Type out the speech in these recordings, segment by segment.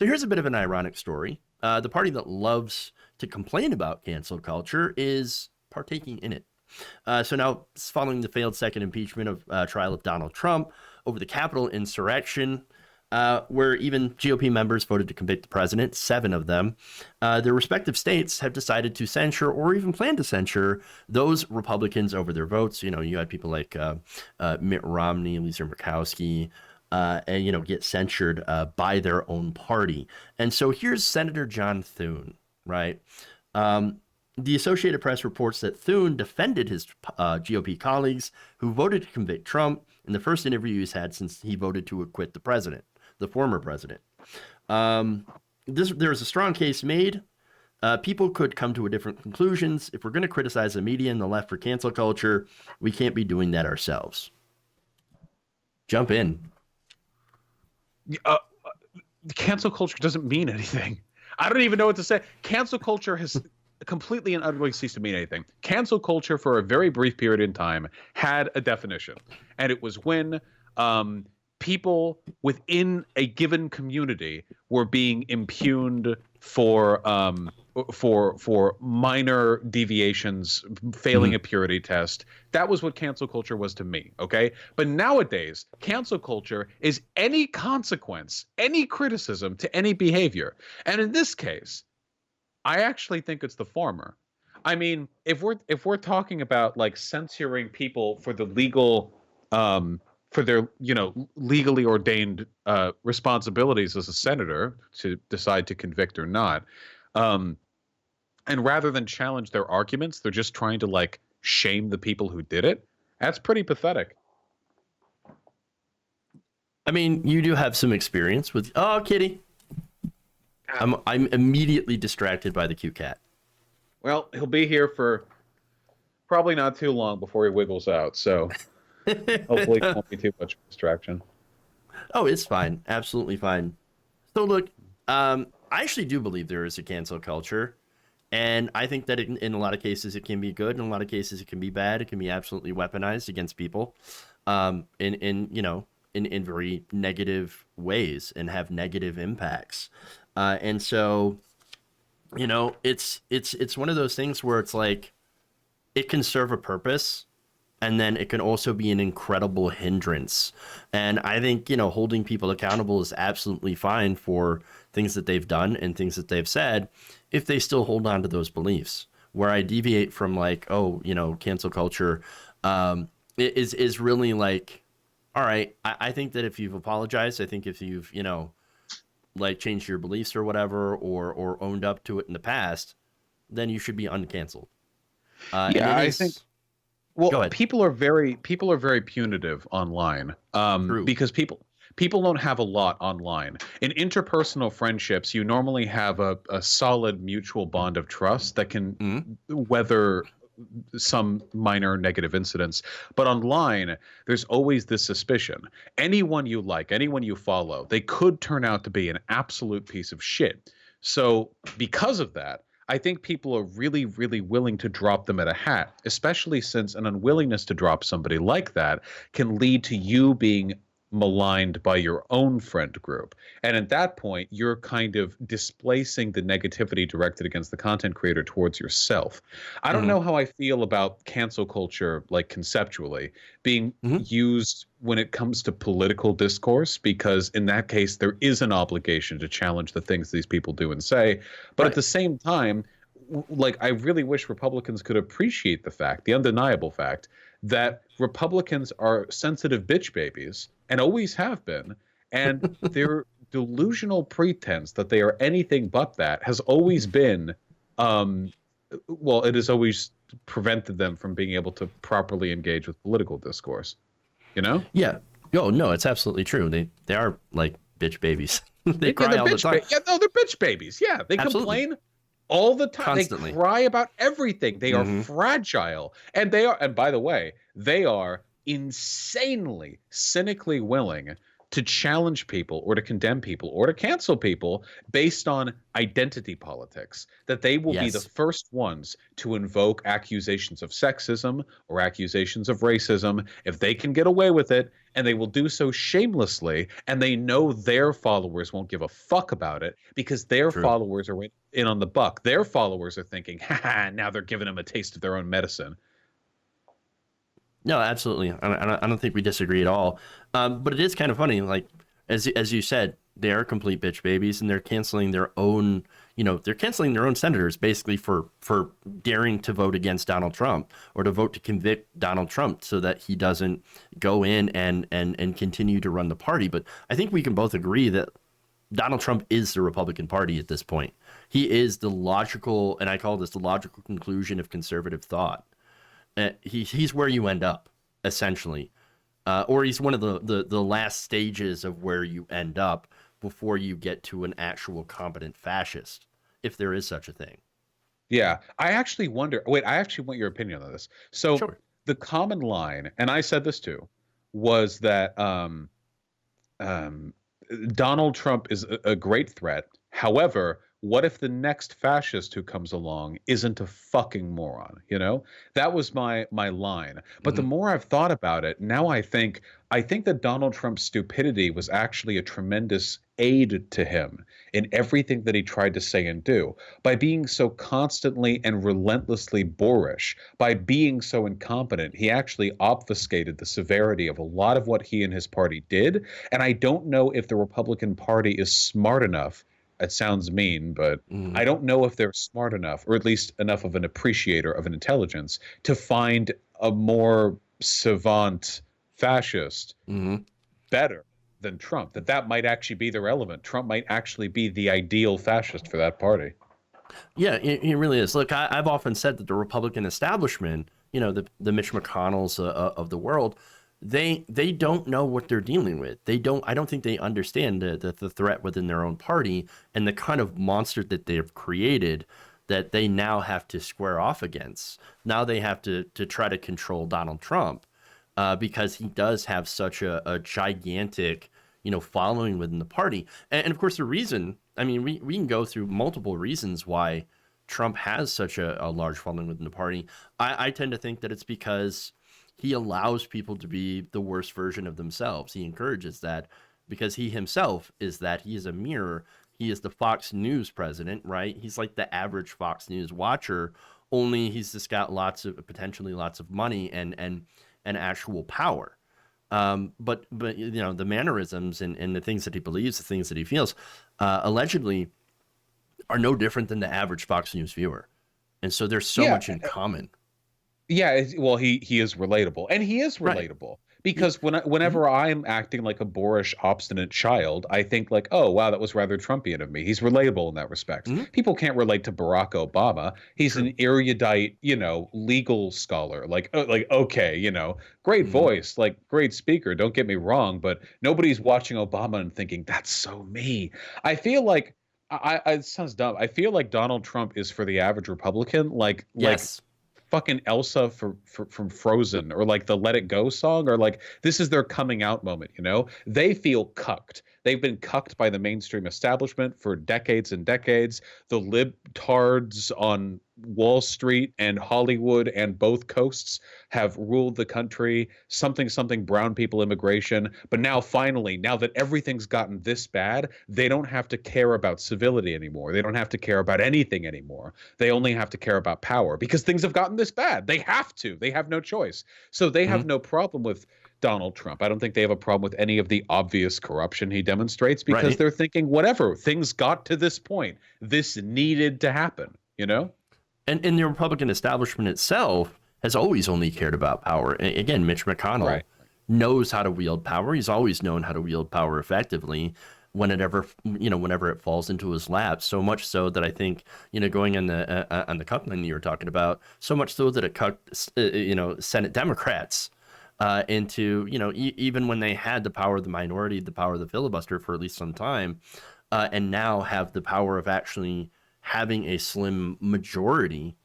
So here's a bit of an ironic story. The party that loves to complain about cancel culture is partaking in it. So now, following the failed second impeachment of trial of Donald Trump over the Capitol insurrection, where even GOP members voted to convict the president, 7 of them, their respective states have decided to censure or even plan to censure those Republicans over their votes. You know, you had people like Mitt Romney, Lisa Murkowski, and, you know, get censured by their own party. And so here's Senator John Thune, right? The Associated Press reports that Thune defended his GOP colleagues who voted to convict Trump in the first interview he's had since he voted to acquit the president, the former president. There's a strong case made. People could come to a different conclusions. If we're going to criticize the media and the left for cancel culture, we can't be doing that ourselves. Jump in. Cancel culture doesn't mean anything. I don't even know what to say. Cancel culture has completely and utterly ceased to mean anything. Cancel culture, for a very brief period in time, had a definition, and it was when people within a given community were being impugned for minor deviations, failing a purity test. That was what cancel culture was to me, okay? But nowadays, cancel culture is any consequence, any criticism to any behavior. And in this case, I actually think it's the former. I mean, if we're talking about like censoring people for the legal for their, you know, legally ordained responsibilities as a senator to decide to convict or not, and rather than challenge their arguments, they're just trying to like shame the people who did it. That's pretty pathetic. I mean, you do have some experience with. Oh, kitty. I'm immediately distracted by the cute cat. Well, he'll be here for probably not too long before he wiggles out. So hopefully it won't be too much distraction. Oh, it's fine. Absolutely fine. So look, I actually do believe there is a cancel culture. And I think that in a lot of cases it can be good. In a lot of cases it can be bad. It can be absolutely weaponized against people in very negative ways and have negative impacts. And so, you know, it's one of those things where it's like it can serve a purpose, and then it can also be an incredible hindrance. And I think, you know, holding people accountable is absolutely fine for things that they've done and things that they've said if they still hold on to those beliefs. Where I deviate from like, oh, you know, cancel culture is really like, all right, I think that if you've apologized, I think if you've, you know, like changed your beliefs or whatever, or owned up to it in the past, then you should be uncanceled. Yeah, I think. Well, people are very punitive online because people don't have a lot online. In interpersonal friendships, you normally have a solid mutual bond of trust that can weather some minor negative incidents. But online, there's always this suspicion. Anyone you like, anyone you follow, they could turn out to be an absolute piece of shit. So because of that, I think people are really, really willing to drop them at a hat, especially since an unwillingness to drop somebody like that can lead to you being maligned by your own friend group. And at that point, you're kind of displacing the negativity directed against the content creator towards yourself. I don't know how I feel about cancel culture, like conceptually, being used when it comes to political discourse, because in that case, there is an obligation to challenge the things these people do and say. But at the same time, like, I really wish Republicans could appreciate the fact, the undeniable fact, that Republicans are sensitive bitch babies and always have been. And their delusional pretense that they are anything but that has always been, well, it has always prevented them from being able to properly engage with political discourse. You know? Yeah. Oh, no, it's absolutely true. They are like bitch babies. They cry all the time. No, they're bitch babies. Yeah, they complain all the time. Constantly. They cry about everything. They are fragile. And they are, and by the way, they are insanely, cynically willing to challenge people or to condemn people or to cancel people based on identity politics, that they will be the first ones to invoke accusations of sexism or accusations of racism if they can get away with it, and they will do so shamelessly, and they know their followers won't give a fuck about it because their followers are in on the buck. Their followers are thinking, ha, now they're giving them a taste of their own medicine. No, absolutely. I don't think we disagree at all. But it is kind of funny, like as you said, they are complete bitch babies, and they're canceling their own. They're canceling their own senators basically for daring to vote against Donald Trump or to vote to convict Donald Trump so that he doesn't go in and continue to run the party. But I think we can both agree that Donald Trump is the Republican Party at this point. He is the logical, and I call this the logical conclusion of conservative thought. He's where you end up, essentially. Or he's one of the last stages of where you end up before you get to an actual competent fascist, if there is such a thing. Yeah. I actually want your opinion on this. So sure. The common line, and I said this too, was that Donald Trump is a great threat. However, what if the next fascist who comes along isn't a fucking moron? That was my line. But the more I've thought about it, now I think that Donald Trump's stupidity was actually a tremendous aid to him in everything that he tried to say and do. By being so constantly and relentlessly boorish, by being so incompetent, he actually obfuscated the severity of a lot of what he and his party did. And I don't know if the Republican Party is smart enough. It sounds mean, but I don't know if they're smart enough, or at least enough of an appreciator of an intelligence, to find a more savant fascist better than Trump. That might actually be the relevant. Trump might actually be the ideal fascist for that party. Yeah, he really is. Look, I've often said that the Republican establishment, the Mitch McConnells of the world, they don't know what they're dealing with. I don't think they understand the threat within their own party and the kind of monster that they've created that they now have to square off against. Now they have to try to control Donald Trump because he does have such a gigantic, following within the party. And of course, the reason, I mean, we can go through multiple reasons why Trump has such a large following within the party. I tend to think that it's because he allows people to be the worst version of themselves. He encourages that because he himself is that. He is a mirror. He is the Fox News president, right? He's like the average Fox News watcher, only he's just got potentially lots of money and actual power. But the mannerisms and the things that he believes, the things that he feels, allegedly are no different than the average Fox News viewer. And so there's so much in common. Yeah, well, he is relatable, and he is relatable. Right. Because whenever I'm acting like a boorish, obstinate child, I think like, oh, wow, that was rather Trumpian of me. He's relatable in that respect. People can't relate to Barack Obama. He's an erudite, legal scholar. Like okay, great voice, like great speaker. Don't get me wrong, but nobody's watching Obama and thinking that's so me. I feel like it sounds dumb. I feel like Donald Trump is for the average Republican, like fucking Elsa from Frozen, or like the Let It Go song, or like this is their coming out moment. They feel cucked. They've been cucked by the mainstream establishment for decades and decades. The libtards on Wall Street and Hollywood and both coasts have ruled the country. Something brown people immigration. But now finally, now that everything's gotten this bad, they don't have to care about civility anymore. They don't have to care about anything anymore. They only have to care about power because things have gotten this bad. They have to. They have no choice. So they have no problem with Donald Trump. I don't think they have a problem with any of the obvious corruption he demonstrates because they're thinking, whatever, things got to this point. This needed to happen, And the Republican establishment itself has always only cared about power. Again, Mitch McConnell knows how to wield power. He's always known how to wield power effectively whenever it falls into his lap. So much so that I think, going on the coupling you were talking about, so much so that it cut, Senate Democrats into, even when they had the power of the minority, the power of the filibuster for at least some time, and now have the power of actually having a slim majority,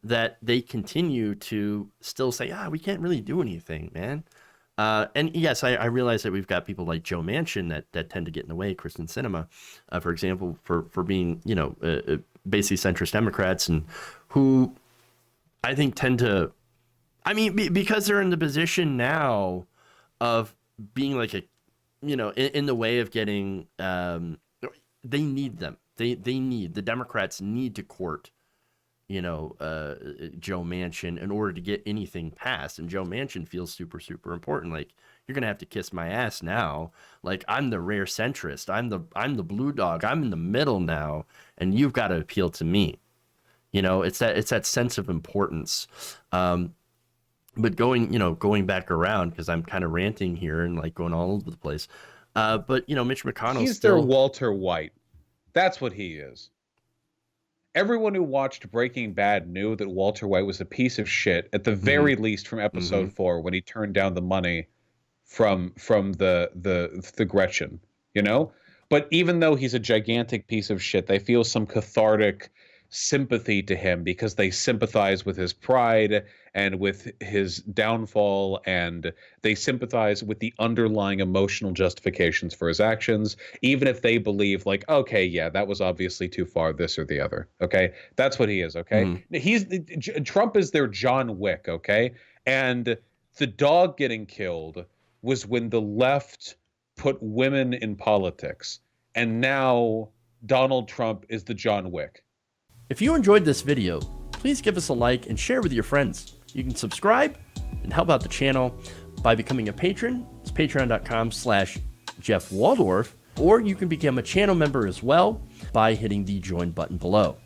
that they continue to still say, we can't really do anything, man. And yes, I realize that we've got people like Joe Manchin that tend to get in the way, Kristen Sinema, for example, for being, basically centrist Democrats, and who I think tend to, because they're in the position now of being like in the way of getting, they need them. The Democrats need to court, Joe Manchin in order to get anything passed. And Joe Manchin feels super, super important. Like, you're going to have to kiss my ass now. Like, I'm the rare centrist. I'm the blue dog. I'm in the middle now. And you've got to appeal to me. It's that sense of importance. But going back around, because I'm kind of ranting here and like going all over the place. But Mitch McConnell, he's their Walter White. That's what he is. Everyone who watched Breaking Bad knew that Walter White was a piece of shit, at the very least from episode 4, when he turned down the money from the Gretchen, But even though he's a gigantic piece of shit, they feel some cathartic sympathy to him because they sympathize with his pride and with his downfall, and they sympathize with the underlying emotional justifications for his actions, even if they believe like, okay, yeah, that was obviously too far, this or the other. Okay, that's what he is. Okay, Trump is their John Wick. Okay, and the dog getting killed was when the left put women in politics, and now Donald Trump is the John Wick. If you enjoyed this video, please give us a like and share with your friends. You can subscribe and help out the channel by becoming a patron. It's patreon.com/Jeff Waldorf, or you can become a channel member as well by hitting the join button below.